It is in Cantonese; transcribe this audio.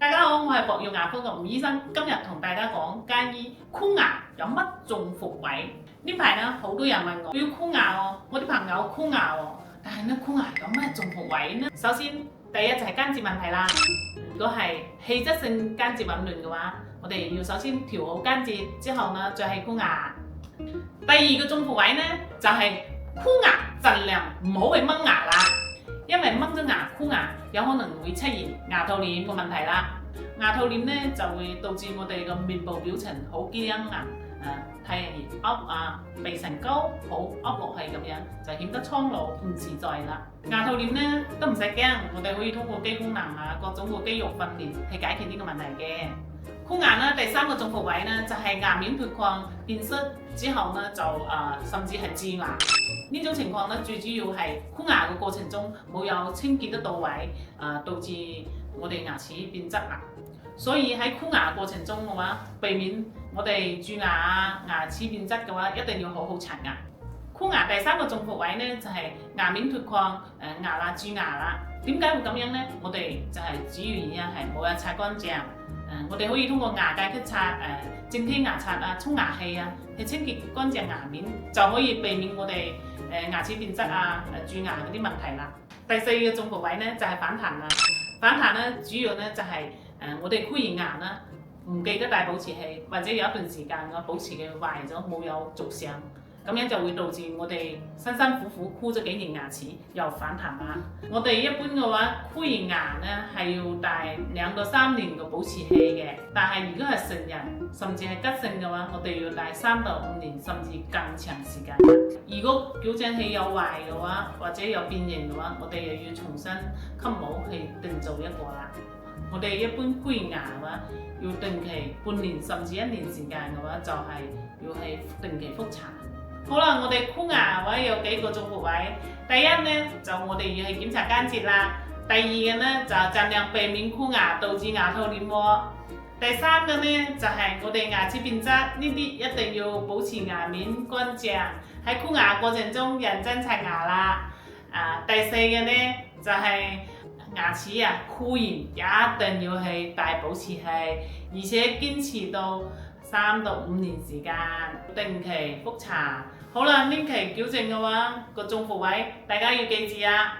大家好，我係博耀牙科嘅吳醫生，今日同大家講關於箍牙有乜中伏位。呢排呢好多人問我要箍牙喎，我啲朋友箍牙喎，但係呢箍牙有咩中伏位呢？首先第一就係關節問題啦，如果係器質性關節紊亂嘅話，我哋要首先調好關節之後呢，再係箍牙。第二個中伏位呢就係箍牙，盡量唔好去掹牙啦。因為掹咗牙箍牙有可能會出現牙套鏈個問題啦，牙套鏈咧就會導致我哋個面部表情好堅硬睇人而凹鼻唇高好凹落去咁樣，就顯得蒼老唔自在啦。牙套鏈咧都唔使驚，我哋可以通過肌功能各種個肌肉訓練去解決呢個問題嘅。箍牙呢第三個中伏位呢就係牙面脫礦變色之後呢就甚至係蛀牙。呢種情況呢最主要係箍牙嘅過程中冇有清潔得到位，導致我哋牙齒變質啦。所以喺箍牙過程中嘅話，避免我哋蛀牙牙齒變質嘅話，一定要好好刷牙。箍牙第三個中伏位呢就係牙面脫礦牙罅蛀牙啦。點解會咁樣呢？我哋就係主要原因係冇有刷乾淨。我哋可以通過牙介級刷、正畸牙刷沖牙器去清潔乾淨牙面，就可以避免我哋牙齒變質蛀牙嗰啲問題啦。第四個中伏位呢就係反彈啦。反彈呢主要呢就係我哋箍完牙啦，唔記得帶保持器，或者有一段時間個保持器壞咗冇有續上，咁樣就會導致我哋辛辛苦苦箍咗幾年牙齒又反彈啦。我哋一般嘅話箍完牙呢係要帶2到3年嘅保持器嘅，但係如果係成人甚至係急性嘅話，我哋要帶3到5年甚至更長時間。如果矯正器有壞嘅話，或者有變形嘅話，我哋又要重新吸模去定做一個啦。我哋一般箍完牙嘅話，要定期半年甚至1年時間嘅話，就係要去定期復查。好啦，我哋箍牙嘅話有幾個中伏位。第一呢，就我哋要去檢查關節啦。第二個呢，就盡量避免箍牙導致牙套鏈喎。第三個呢，就係我哋牙齒變質，呢啲一定要保持牙面乾淨，喺箍牙過程中認真刷牙啦。第四個呢，就係牙齒箍完一定要去帶保持器，而且堅持到3到5年時間，定期復查。好啦，呢期矯正嘅話個中伏位，大家要記住啊！